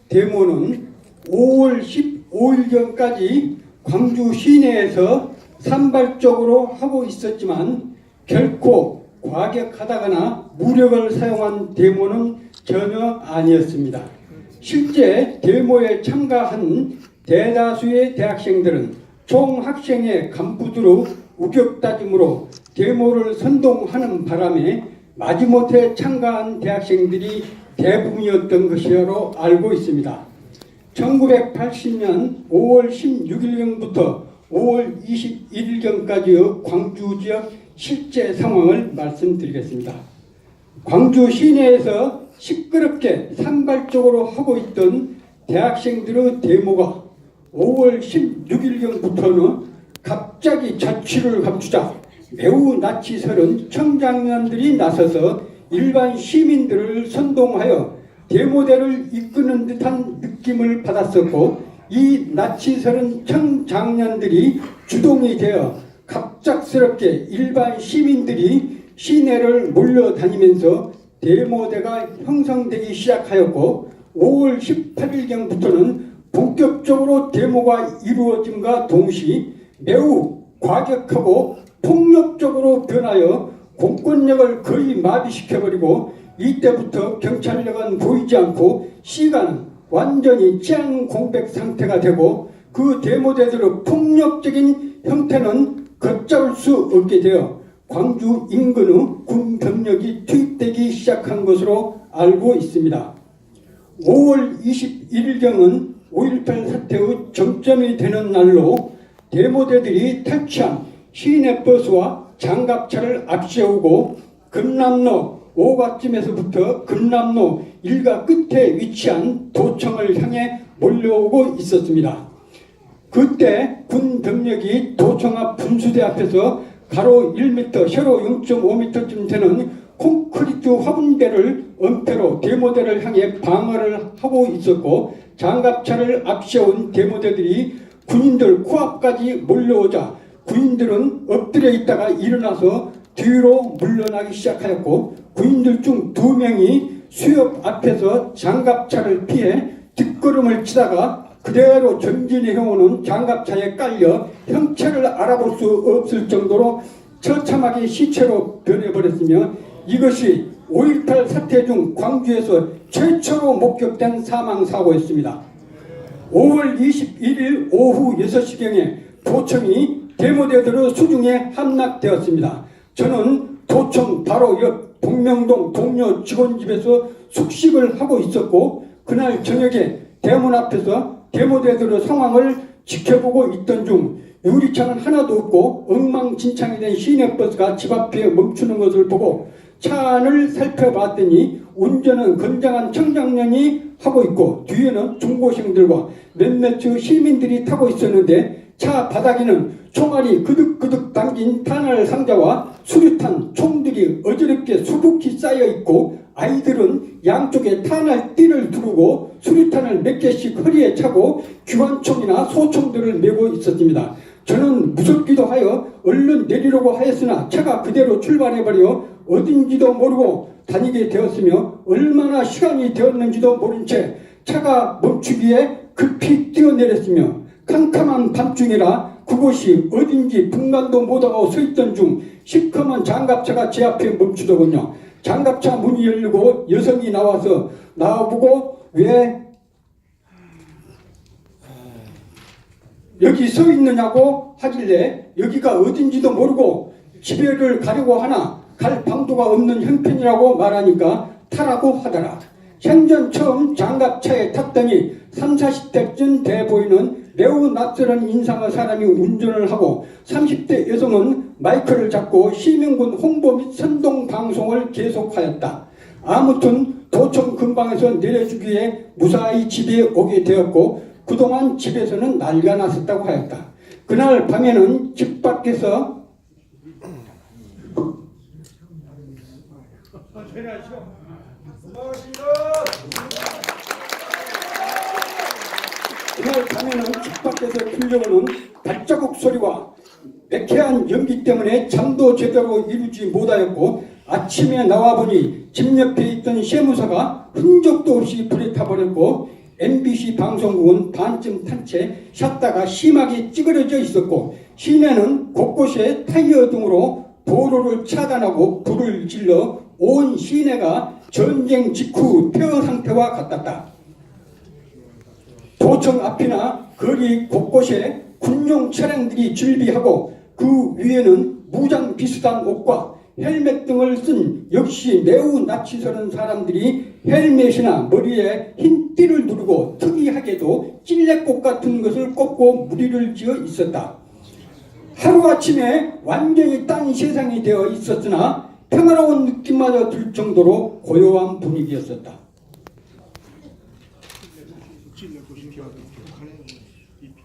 데모는 5월 15일경까지 광주 시내에서 산발적으로 하고 있었지만 결코 과격하다거나 무력을 사용한 데모는 전혀 아니었습니다. 실제 데모에 참가한 대다수의 대학생들은 총학생회 간부들의 우격다짐으로 데모를 선동하는 바람에 마지못해 참가한 대학생들이 대부분이었던 것이라고 알고 있습니다. 1980년 5월 16일경부터 5월 21일경까지의 광주 지역 실제 상황을 말씀드리겠습니다. 광주 시내에서 시끄럽게 산발적으로 하고 있던 대학생들의 데모가 5월 16일경부터는 갑자기 자취를 감추자 매우 낯이 청장년들이 나서서 일반 시민들을 선동하여 데모대를 이끄는 듯한 느낌을 받았었고, 이 낯이 청장년들이 주동이 되어 갑작스럽게 일반 시민들이 시내를 몰려다니면서 데모대가 형성되기 시작하였고, 5월 18일경부터는 본격적으로 데모가 이루어짐과 동시에 매우 과격하고 폭력적으로 변하여 공권력을 거의 마비시켜버리고, 이때부터 경찰력은 보이지 않고 시간은 완전히 치안 공백 상태가 되고, 그 데모대들의 폭력적인 형태는 걷잡을 수 없게 되어 광주 인근의 군 병력이 투입되기 시작한 것으로 알고 있습니다. 5월 21일경은 5.18 사태의 정점이 되는 날로 데모대들이 탈취한 시내버스와 장갑차를 앞세우고 금남로 5가쯤에서부터 금남로 일가 끝에 위치한 도청을 향해 몰려오고 있었습니다. 그때 군 병력이 도청 앞 분수대 앞에서 가로 1m, 세로 0.5m쯤 되는 콘크리트 화분대를 엄폐로 데모대를 향해 방어를 하고 있었고, 장갑차를 앞세운 데모대들이 군인들 코앞까지 몰려오자 군인들은 엎드려 있다가 일어나서 뒤로 물러나기 시작하였고, 군인들 중 2명이 수협 앞에서 장갑차를 피해 뒷걸음을 치다가 그대로 전진해 오는 장갑차에 깔려 형체를 알아볼 수 없을 정도로 처참하게 시체로 변해버렸으며, 이것이 5.18 사태 중 광주에서 최초로 목격된 사망사고였습니다. 5월 21일 오후 6시경에 도청이 데모대들의 수중에 함락되었습니다. 저는 도청 바로 옆 동명동 동료 직원 집에서 숙식을 하고 있었고, 그날 저녁에 대문 앞에서 데모대들의 상황을 지켜보고 있던 중 유리창은 하나도 없고 엉망진창이 된 시내버스가 집 앞에 멈추는 것을 보고 차 안을 살펴봤더니 운전은 건장한 청장년이 하고 있고 뒤에는 중고생들과 몇몇의 시민들이 타고 있었는데, 차 바닥에는 총알이 그득그득 담긴 탄알 상자와 수류탄 총들이 어지럽게 수북히 쌓여 있고, 아이들은 양쪽에 탄알 띠를 두르고 수류탄을 몇 개씩 허리에 차고 기관총이나 소총들을 메고 있었습니다. 저는 무섭기도 하여 얼른 내리려고 하였으나 차가 그대로 출발해버려 어딘지도 모르고 다니게 되었으며, 얼마나 시간이 되었는지도 모른 채 차가 멈추기에 급히 뛰어내렸으며, 캄캄한 밤중이라 그곳이 어딘지 분간도 못하고 서 있던 중 시커먼 장갑차가 제 앞에 멈추더군요. 장갑차 문이 열리고 여성이 나와서 나와보고 왜 여기 서 있느냐고 하길래 여기가 어딘지도 모르고 집에를 가려고 하나 갈 방도가 없는 형편이라고 말하니까 타라고 하더라. 생전 처음 장갑차에 탔더니 30, 40대쯤 돼 보이는 매우 낯설은 인상의 사람이 운전을 하고 30대 여성은 마이크를 잡고 시민군 홍보 및 선동 방송을 계속하였다. 아무튼 도청 근방에서 내려주기에 무사히 집에 오게 되었고, 그동안 집에서는 난리가 났었다고 하였다. 그날 밤에는 집 밖에서 그날 밤에는 집 밖에서 들려오는 발자국 소리와 매캐한 연기 때문에 잠도 제대로 이루지 못하였고, 아침에 나와보니 집 옆에 있던 세무사가 흔적도 없이 불에 타버렸고 MBC 방송국은 반쯤 탄 채 샷다가 심하게 찌그러져 있었고 시내는 곳곳에 타이어 등으로 도로를 차단하고 불을 질러 온 시내가 전쟁 직후 폐허 상태와 같았다. 도청 앞이나 거리 곳곳에 군용 차량들이 즐비하고 그 위에는 무장 비슷한 옷과 헬멧 등을 쓴 역시 매우 낯이 사람들이 헬멧이나 머리에 흰 띠를 두르고 특이하게도 찔레꽃 같은 것을 꽂고 무리를 지어 있었다. 하루아침에 완전히 딴 세상이 되어 있었으나 평화로운 느낌마저 들 정도로 고요한 분위기였었다.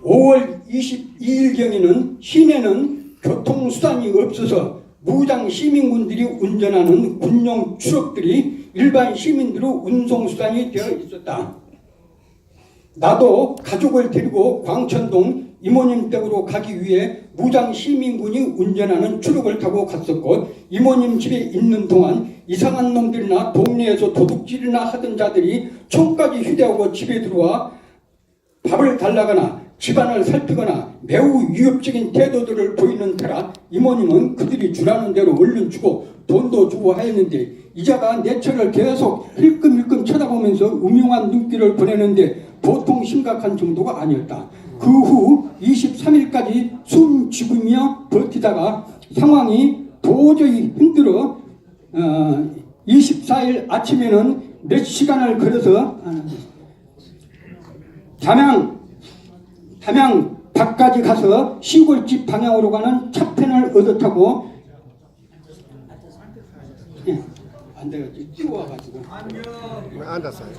5월 22일경에는 시내는 교통수단이 없어서 무장 시민군들이 운전하는 군용 추럭들이 일반 시민들의 운송수단이 되어 있었다. 나도 가족을 데리고 광천동 이모님 댁으로 가기 위해 무장 시민군이 운전하는 추럭을 타고 갔었고 이모님 집에 있는 동안 이상한 놈들이나 동네에서 도둑질이나 하던 자들이 총까지 휴대하고 집에 들어와 밥을 달라거나 집안을 살피거나 매우 위협적인 태도들을 보이는 터라 이모님은 그들이 주라는 대로 얼른 주고 돈도 주고 하였는데 이자가 내 차를 계속 힐끔힐끔 쳐다보면서 음흉한 눈길을 보내는데 보통 심각한 정도가 아니었다. 그 후 23일까지 숨 죽이며 버티다가 상황이 도저히 힘들어 24일 아침에는 몇 시간을 걸어서 담양 밖까지 가서 시골집 방향으로 가는 차편을 얻어 타고 안 되겠지. 뛰어와가지고 앉았어요.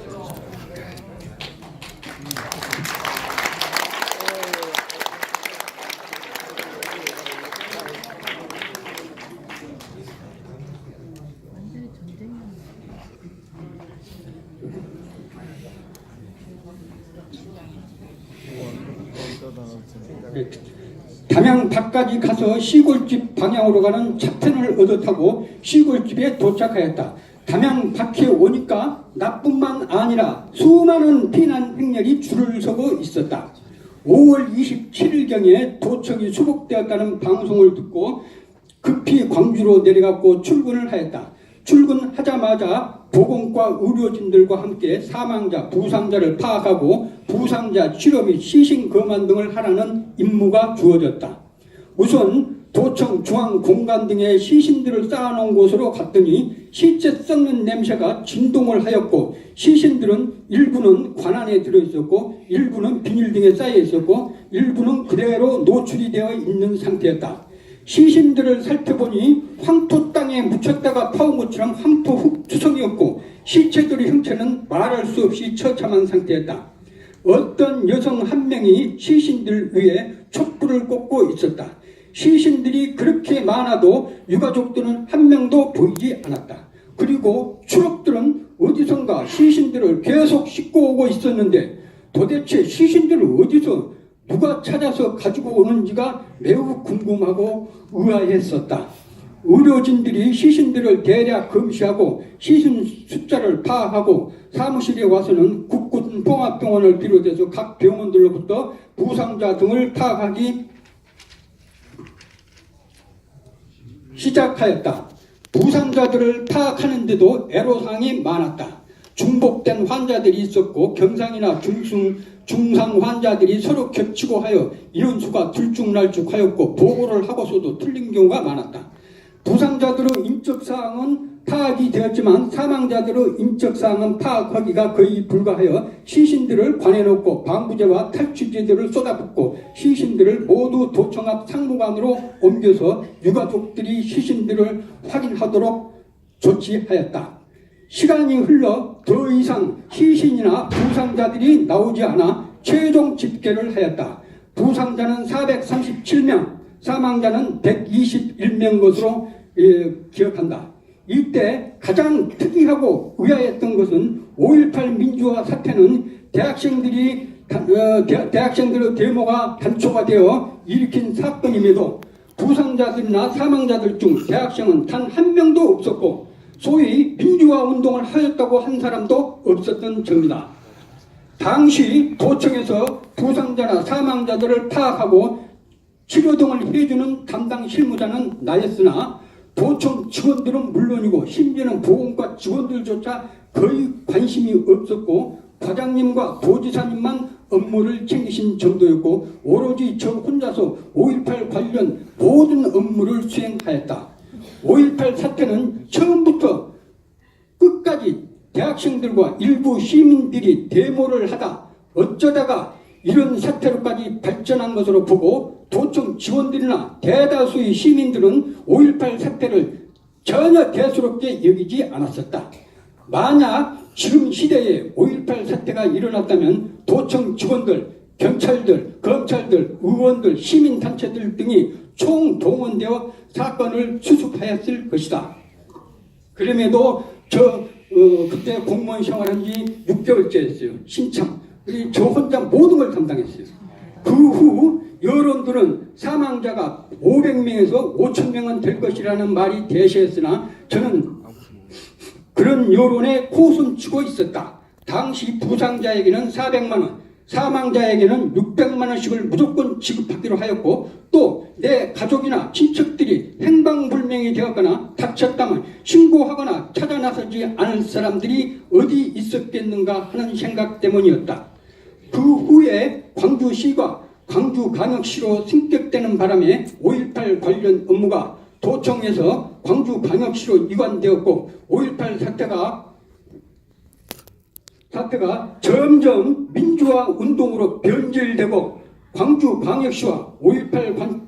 담양 밖까지 가서 시골집 방향으로 가는 차편을 얻어 타고 시골집에 도착하였다. 담양 밖에 오니까 나뿐만 아니라 수많은 피난 행렬이 줄을 서고 있었다. 5월 27일경에 도청이 수복되었다는 방송을 듣고 급히 광주로 내려갔고 출근을 하였다. 출근하자마자 보건과 의료진들과 함께 사망자, 부상자를 파악하고 부상자 치료 및 시신 검안 등을 하라는 임무가 주어졌다. 우선 도청 중앙 공간 등의 시신들을 쌓아놓은 곳으로 갔더니 시체 썩는 냄새가 진동을 하였고 시신들은 일부는 관 안에 들어있었고 일부는 비닐 등에 쌓여 있었고 일부는 그대로 노출이 되어 있는 상태였다. 시신들을 살펴보니 황토 땅에 묻혔다가 파온 것처럼 황토 흙투성이었고 시체들의 형체는 말할 수 없이 처참한 상태였다. 어떤 여성 한 명이 시신들 위에 촛불을 꽂고 있었다. 시신들이 그렇게 많아도 유가족들은 한 명도 보이지 않았다. 그리고 추럭들은 어디선가 시신들을 계속 싣고 오고 있었는데 도대체 시신들을 어디서 누가 찾아서 가지고 오는지가 매우 궁금하고 의아했었다. 의료진들이 시신들을 대략 검시하고 시신 숫자를 파악하고 사무실에 와서는 국군 봉합병원을 비롯해서 각 병원들로부터 부상자 등을 파악하기 시작하였다. 부상자들을 파악하는데도 애로사항이 많았다. 중복된 환자들이 있었고 경상이나 중상 환자들이 서로 겹치고 하여 인원수가 들쭉날쭉하였고 보고를 하고서도 틀린 경우가 많았다. 부상자들의 인적사항은 파악이 되었지만 사망자들의 인적사항은 파악하기가 거의 불가하여 시신들을 관에 놓고 방부제와 탈취제들을 쏟아붓고 시신들을 모두 도청 앞 상무관으로 옮겨서 유가족들이 시신들을 확인하도록 조치하였다. 시간이 흘러 더 이상 시신이나 부상자들이 나오지 않아 최종 집계를 하였다. 부상자는 437명, 사망자는 121명 것으로 기억한다. 이때 가장 특이하고 의아했던 것은 5.18 민주화 사태는 대학생들의 데모가 단초가 되어 일으킨 사건임에도 부상자들이나 사망자들 중 대학생은 단 한 명도 없었고 소위 민주화 운동을 하였다고 한 사람도 없었던 점이다. 당시 도청에서 부상자나 사망자들을 파악하고 치료 등을 해주는 담당 실무자는 나였으나 도청 직원들은 물론이고 심지어는 보건과 직원들조차 거의 관심이 없었고 과장님과 도지사님만 업무를 챙기신 정도였고 오로지 저 혼자서 5.18 관련 모든 업무를 수행하였다. 5.18 사태는 처음부터 끝까지 대학생들과 일부 시민들이 데모를 하다 어쩌다가 이런 사태로까지 발전한 것으로 보고 도청 직원들이나 대다수의 시민들은 5.18 사태를 전혀 대수롭게 여기지 않았었다. 만약 지금 시대에 5.18 사태가 일어났다면 도청 직원들, 경찰들, 검찰들, 의원들, 시민단체들 등이 총동원되어 사건을 수습하였을 것이다. 그럼에도 그때 공무원 생활한 지 6개월째였어요. 신참. 저 혼자 모든 걸 담당했어요. 그 후 여론들은 사망자가 500명에서 5,000명은 될 것이라는 말이 대세였으나 저는 그런 여론에 코숨치고 있었다. 당시 부상자에게는 400만 원, 사망자에게는 600만 원씩을 무조건 지급하기로 하였고 또 내 가족이나 친척들이 행방불명이 되었거나 다쳤다면 신고하거나 찾아 나서지 않을 사람들이 어디 있었겠는가 하는 생각 때문이었다. 그 후에 광주시가 광주광역시로 승격되는 바람에 5.18 관련 업무가 도청에서 광주광역시로 이관되었고 5.18 사태가 점점 민주화 운동으로 변질되고 광주광역시와 5.18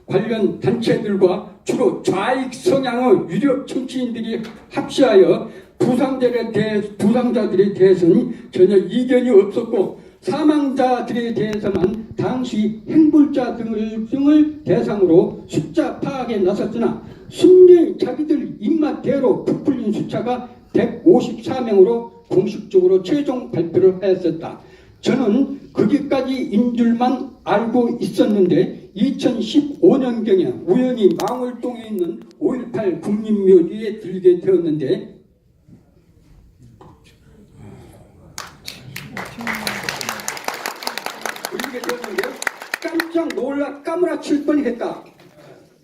관련 단체들과 주로 좌익 성향의 유력 정치인들이 합시하여 부상자들에 대해서는 전혀 이견이 없었고 사망자들에 대해서만 당시 행불자 등을 대상으로 숫자 파악에 나섰으나 순전히 자기들 입맛대로 부풀린 숫자가 154명으로 공식적으로 최종 발표를 하였었다. 저는 거기까지인 줄만 알고 있었는데 2015년경에 우연히 망월동에 있는 5.18 국립묘지에 들리게 되었는데 깜짝 놀라 까무라칠 뻔했다.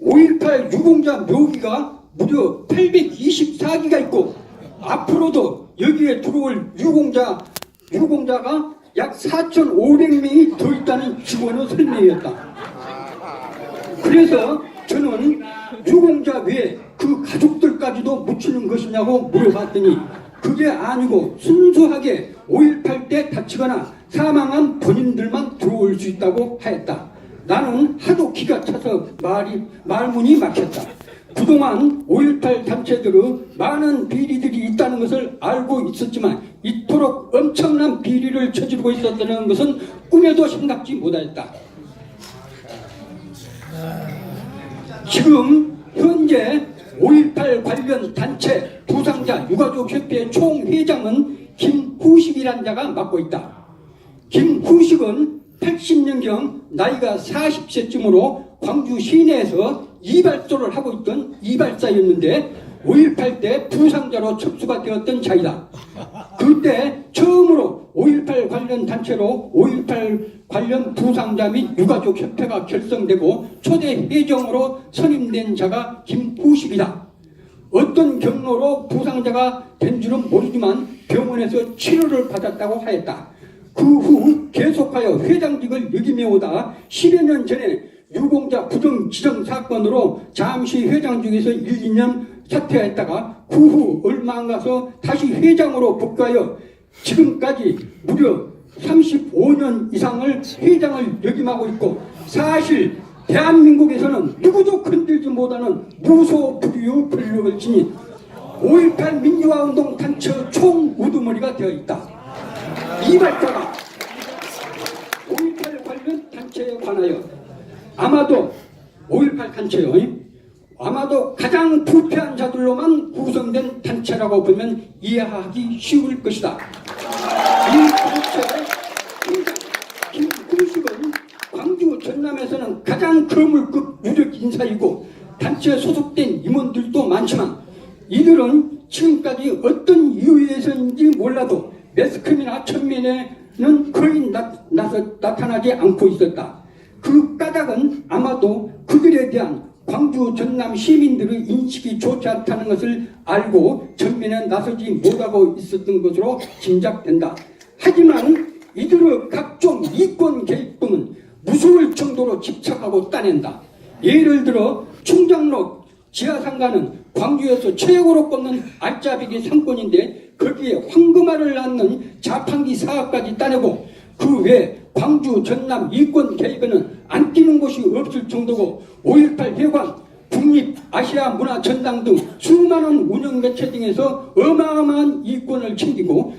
5.18 유공자 묘기가 무려 824기가 있고 앞으로도 여기에 들어올 유공자가 약 4,500명이 더 있다는 직원의 설명이었다. 그래서 저는 유공자 외에 그 가족들까지도 묻히는 것이냐고 물어봤더니 그게 아니고 순수하게 5.18 때 다치거나 사망한 본인들만 들어올 수 있다고 하였다. 나는 하도 기가 차서 말문이 막혔다. 그동안 5.18 단체들의 많은 비리들이 있다는 것을 알고 있었지만 이토록 엄청난 비리를 저지르고 있었다는 것은 꿈에도 생각지 못하였다. 지금 현재 5.18 관련 단체 부상자 유가족협회 총회장은 김후식이라는 자가 맡고 있다. 김후식은 80년경 나이가 40세쯤으로 광주 시내에서 이발소를 하고 있던 이발사였는데 5.18 때 부상자로 접수가 되었던 자이다. 그때 처음으로 5.18 관련 단체로 5.18 관련 부상자 및 유가족 협회가 결성되고 초대 회장으로 선임된 자가 김후식이다. 어떤 경로로 부상자가 된 줄은 모르지만 병원에서 치료를 받았다고 하였다. 그 후 계속하여 회장직을 역임해 오다 10여 년 전에 유공자 부정 지정 사건으로 잠시 회장직에서 1, 2년 사퇴했다가 그 후 얼마 안 가서 다시 회장으로 복귀하여 지금까지 무려 35년 이상을 회장을 역임하고 있고 사실 대한민국에서는 누구도 건들지 못하는 무소불위의 권력을 지닌 5.18 민주화운동 단체 총우두머리가 되어 있다. 이발자가 5.18 관련 단체에 관하여 아마도 5.18 단체요. 아마도 가장 부패한 자들로만 구성된 단체라고 보면 이해하기 쉬울 것이다. 이 단체의 김구식은 광주 전남에서는 가장 거물급 유력 인사이고 단체에 소속된 임원들도 많지만 이들은 지금까지 어떤 이유에서인지 몰라도 매스컴이나 전면에는 거의 나타나지 않고 있었다. 그 까닭은 아마도 그들에 대한 광주 전남 시민들의 인식이 좋지 않다는 것을 알고 전면에 나서지 못하고 있었던 것으로 짐작된다. 하지만 이들의 각종 이권 개입범은 무서울 정도로 집착하고 따낸다. 예를 들어 충정로 지하상가는 광주에서 최고로 꼽는 알짜배기 상권인데 거기에 황금알을 낳는 자판기 사업까지 따내고 그 외 광주 전남 이권 개입에는 안 끼는 곳이 없을 정도고 5.18 해관, 국립 아시아 문화 전당 등 수많은 운영 매체 등에서 어마어마한 이권을 챙기고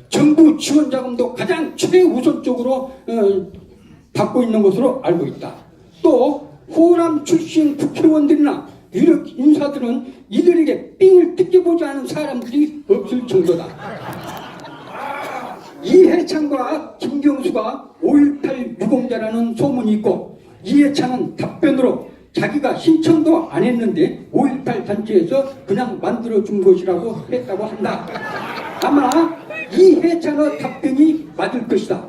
정부 지원 자금도 가장 최우선적으로 받고 있는 것으로 알고 있다. 또 호남 출신 국회의원들이나 유력 인사들은 이들에게 삥을 뜯겨보지 않은 사람들이 없을 정도다. 이해찬과 김경수가 5.18 유공자라는 소문이 있고 이해찬은 답변으로 자기가 신청도 안 했는데 5.18 단체에서 그냥 만들어준 것이라고 했다고 한다. 아마 이해찬의 답변이 맞을 것이다.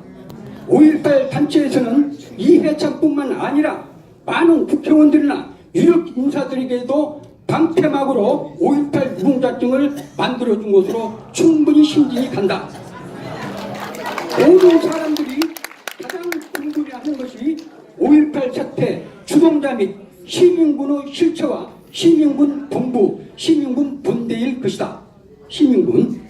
5.18 단체에서는 이해찬뿐만 아니라 많은 국회의원들이나 유력 인사들에게도 방패막으로 5.18 유공자증을 만들어준 것으로 충분히 신진이 간다. 모든 사람들이 가장 궁금해하는 것이 5.18 사태 주동자 및 시민군의 실체와 시민군 본부, 시민군 본대일 것이다. 시민군.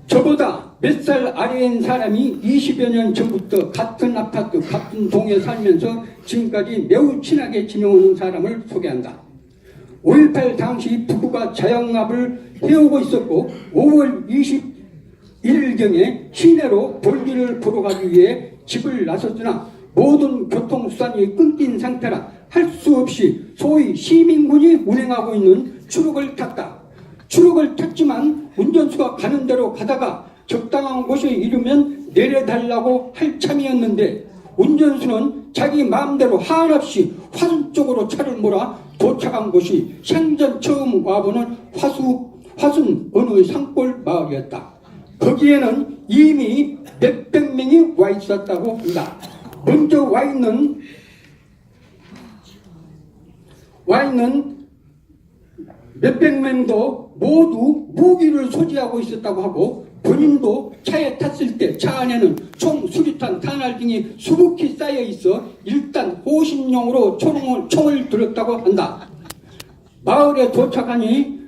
저보다 몇 살 아래인 사람이 20여 년 전부터 같은 아파트, 같은 동에 살면서 지금까지 매우 친하게 지내오는 사람을 소개한다. 5.18 당시 부부가 자영업을 해오고 있었고 5월 21일경에 시내로 볼일을 보러 가기 위해 집을 나섰으나 모든 교통수단이 끊긴 상태라 할 수 없이 소위 시민군이 운행하고 있는 추록을 탔다. 추록을 탔지만 운전수가 가는 대로 가다가 적당한 곳에 이르면 내려달라고 할 참이었는데 운전수는 자기 마음대로 한없이 화순 쪽으로 차를 몰아 도착한 곳이 생전 처음 와보는 화순 어느 산골 마을이었다. 거기에는 이미 몇백 명이 와 있었다고 한다. 먼저 와 있는 몇백 명도 모두 무기를 소지하고 있었다고 하고 본인도 차에 탔을 때 차 안에는 총, 수류탄, 탄알 등이 수북히 쌓여 있어 일단 호신용으로 총을 들었다고 한다. 마을에 도착하니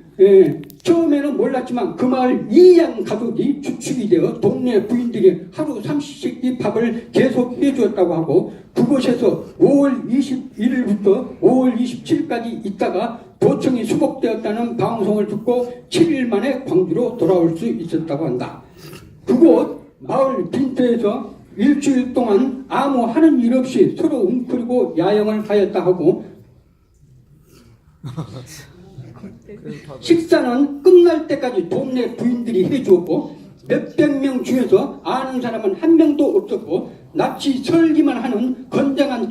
처음에는 몰랐지만 그 마을 이양 가족이 주축이 되어 동네 부인들이 하루 30씩 밥을 계속 해주었다고 하고 그곳에서 5월 21일부터 5월 27일까지 있다가 도청이 수복되었다는 방송을 듣고 7일 만에 광주로 돌아올 수 있었다고 한다. 그곳 마을 빈터에서 일주일 동안 아무 하는 일 없이 서로 웅크리고 야영을 하였다 하고 식사는 끝날 때까지 동네 부인들이 해주었고 몇백 명 중에서 아는 사람은 한 명도 없었고 납치 설기만 하는 건장한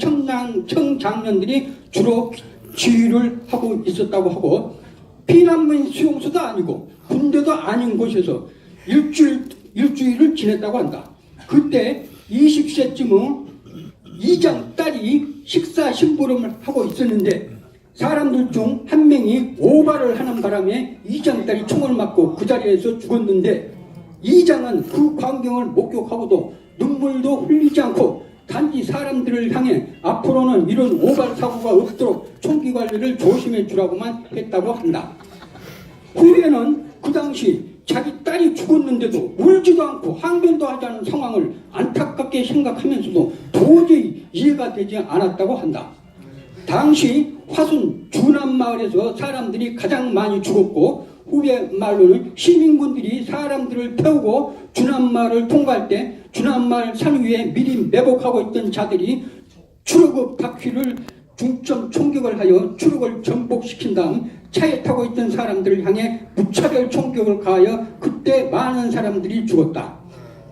청장년들이 주로 지휘를 하고 있었다고 하고 피난민 수용소도 아니고 군대도 아닌 곳에서 일주일을 지냈다고 한다. 그때 20세쯤은 이장 딸이 식사 심부름을 하고 있었는데 사람들 중 한 명이 오바를 하는 바람에 이장 딸이 총을 맞고 그 자리에서 죽었는데 이장은 그 광경을 목격하고도 눈물도 흘리지 않고 단지 사람들을 향해 앞으로는 이런 오발 사고가 없도록 총기 관리를 조심해 주라고만 했다고 한다. 후에는 그 당시 자기 딸이 죽었는데도 울지도 않고 항변도 하지 않은 상황을 안타깝게 생각하면서도 도저히 이해가 되지 않았다고 한다. 당시 화순 주남마을에서 사람들이 가장 많이 죽었고 후배 말로는 시민군들이 사람들을 태우고 주남마을을 통과할 때 주남마을 산 위에 미리 매복하고 있던 자들이 추록의 바퀴를 중점 총격을 하여 추록을 전복시킨 다음 차에 타고 있던 사람들을 향해 무차별 총격을 가하여 그때 많은 사람들이 죽었다.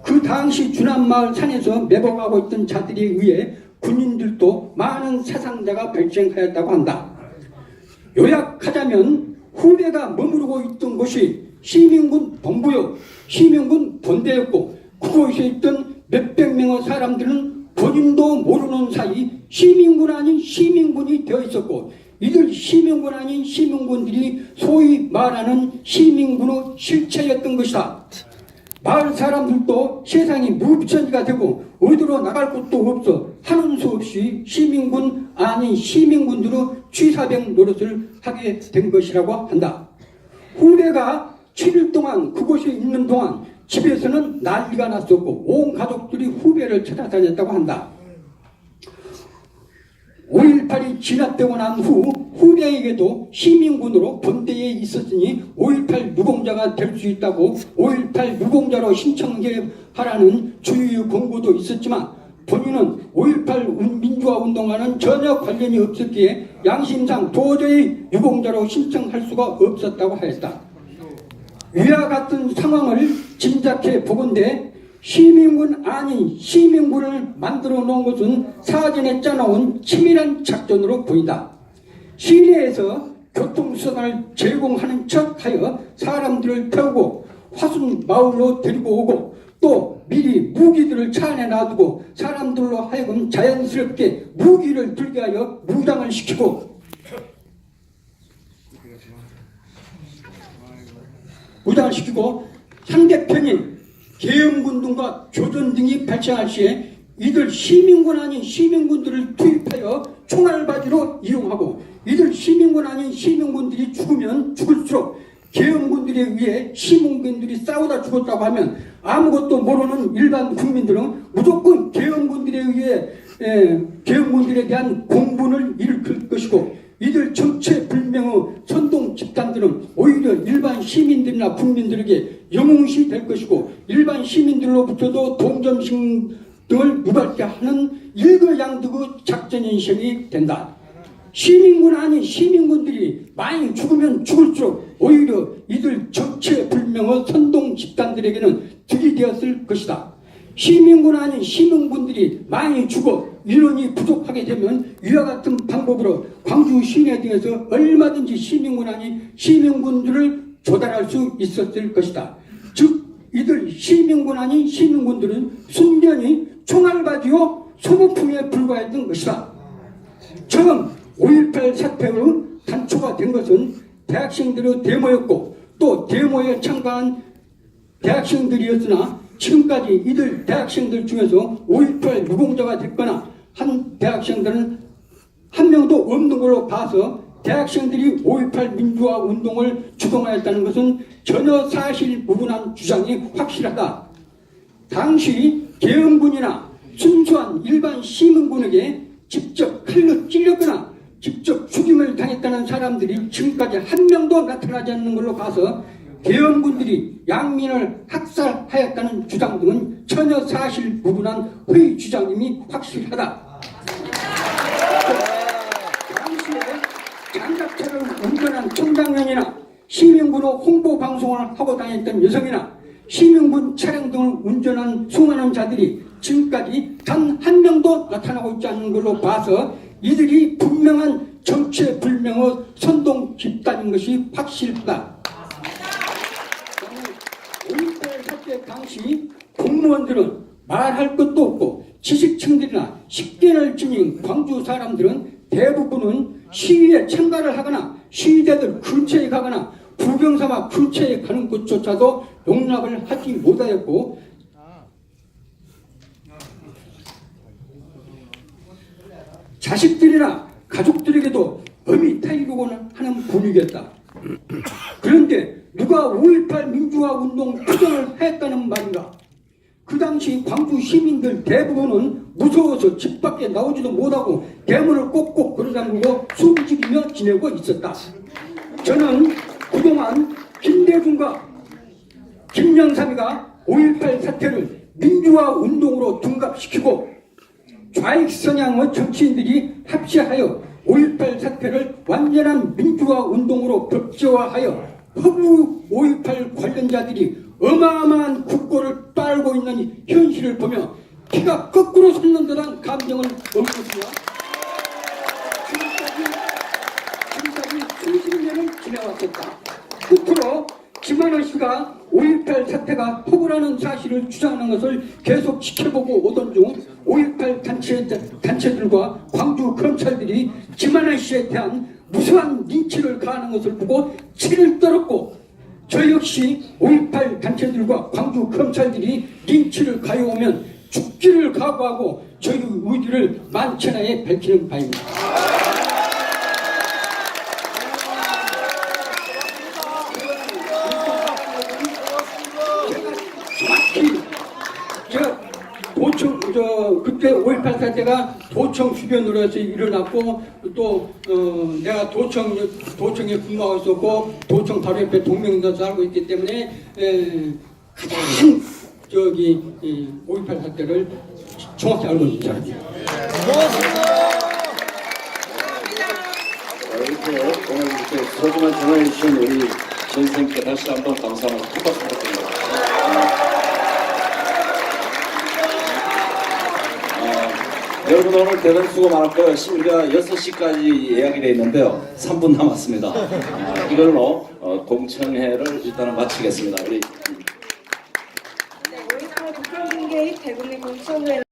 그 당시 주남마을 산에서 매복하고 있던 자들에 의해 군인들도 많은 사상자가 발생하였다고 한다. 요약하자면 후배가 머무르고 있던 곳이 시민군 본부요, 시민군 본대였고 그곳에 있던 몇백 명의 사람들은 본인도 모르는 사이 시민군 아닌 시민군이 되어 있었고 이들 시민군 아닌 시민군들이 소위 말하는 시민군의 실체였던 것이다. 마을 사람들도 세상이 무비천지가 되고 어디로 나갈 곳도 없어 하는 수 없이 시민군 아닌 시민군들의 취사병 노릇을 하게 된 것이라고 한다. 후배가 7일 동안 그곳에 있는 동안 집에서는 난리가 났었고 온 가족들이 후배를 찾아다녔다고 한다. 5.18이 지났되고 난 후 후배에게도 시민군으로 본대에 있었으니 5.18 유공자가 될 수 있다고 5.18 유공자로 신청하라는 주의 공고도 있었지만 본인은 5.18 민주화 운동과는 전혀 관련이 없었기에 양심상 도저히 유공자로 신청할 수가 없었다고 하였다. 위와 같은 상황을 짐작해 보건대 시민군 아닌 시민군을 만들어 놓은 것은 사전에 짜놓은 치밀한 작전으로 보인다. 시내에서 교통수단을 제공하는 척하여 사람들을 태우고 화순 마을로 데리고 오고 또 미리 무기들을 차 안에 놔두고 사람들로 하여금 자연스럽게 무기를 들게 하여 무장을 시키고 상대편인 계엄군 등과 교전 등이 발생할 시에 이들 시민군 아닌 시민군들을 투입하여 총알바지로 이용하고 이들 시민군 아닌 시민군들이 죽으면 죽을수록 계엄군들에 의해 시민군들이 싸우다 죽었다고 하면 아무것도 모르는 일반 국민들은 무조건 계엄군들에 의해 계엄군들에 대한 공분을 일으킬 것이고 이들 정체불명의 선동 집단들은 오히려 일반 시민들이나 국민들에게 영웅시 될 것이고 일반 시민들로부터도 동정심 등을 유발케 하는 일거양득의 작전의 시험이 된다. 시민군 아닌 시민군들이 많이 죽으면 죽을수록 오히려 이들 정체불명의 선동 집단들에게는 득이 되었을 것이다. 시민군 아닌 시민군들이 많이 죽어 인원이 부족하게 되면 이와 같은 방법으로 광주 시내 등에서 얼마든지 시민군 아닌 시민군들을 조달할 수 있었을 것이다. 즉 이들 시민군 아닌 시민군들은 순전히 총알바지요 소모품에 불과했던 것이다. 처음 5.18 사태의 단초가 된 것은 대학생들의 데모였고 또 데모에 참가한 대학생들이었으나 지금까지 이들 대학생들 중에서 5.18 유공자가 됐거나 한 대학생들은 한 명도 없는 걸로 봐서 대학생들이 5.18 민주화 운동을 주동하였다는 것은 전혀 사실무근한 주장이 확실하다. 당시 계엄군이나 순수한 일반 시민군에게 직접 칼로 찔렸거나 직접 죽임을 당했다는 사람들이 지금까지 한 명도 나타나지 않는 걸로 봐서 계엄군들이 양민을 학살하였다는 주장 등은 전혀 사실무근한 허위 주장임이 확실하다. 당시에 장갑차를 운전한 청장년이나 시민군의 홍보방송을 하고 다녔던 여성이나 시민군 차량 등을 운전한 수많은 자들이 지금까지 단 한 명도 나타나고 있지 않는 걸로 봐서 이들이 분명한 정체불명의 선동 집단인 것이 확실하다. 5.18 사태 당시 공무원들은 말할 것도 없고 지식층들이나 식견을 지닌 광주 사람들은 대부분은 시위에 참가를 하거나 시위대들 근처에 가거나 부경삼아 근처에 가는 것조차도 용납을 하지 못하였고 자식들이나 가족들에게도 엄히 타이르고는 하는 분위기였다. 그런데 누가 5.18 민주화 운동 투쟁을 했다는 말인가? 그 당시 광주 시민들 대부분은 무서워서 집 밖에 나오지도 못하고 대문을 꼭꼭 걸어잠그고 숨죽이며 지내고 있었다. 저는 그동안 김대중과 김영삼이가 5.18 사태를 민주화 운동으로 둔갑시키고 좌익 성향의 정치인들이 합시하여 5.18 사태를 완전한 민주화 운동으로 법제화하여 허구 5.18 관련자들이 어마어마한 국고를 빨고 있는 현실을 보며 피가 거꾸로 솟는 듯한 감정을 얻었으며 지금까지 수십 년을 지내왔었다. 끝으로 김한원 씨가 5.18 사태가 허구라는 사실을 주장하는 것을 계속 지켜보고 오던 중 5.18 단체들과 광주 검찰들이 김한원 씨에 대한 무수한 린치를 가하는 것을 보고 치를 떨었고, 저 역시 5.18 단체들과 광주 검찰들이 린치를 가해오면 죽기를 각오하고 저희 의지를 만천하에 밝히는 바입니다. 제가 도청, 그때 5.18 사태가 도청 주변으로 해서 일어났고, 또 내가 도청에 근무하고 있었고, 도청 바로 옆에 동명도에서 살고 있기 때문에 가장 5.18 사태를 정확히 알고 있는 사람입니다. 이렇게 오늘 이렇게 소중한 전화해 주신 우리 전 선생님께 다시 한번 감사하고 큰 박수 부탁드립니다. 여러분 오늘 대단히 수고 많았고요. 우리가 6시까지 예약이 되어 있는데요. 3분 남았습니다. 이걸로 공청회를 일단은 마치겠습니다. 우리 네, 5.18 국정공개입 대국민 공청회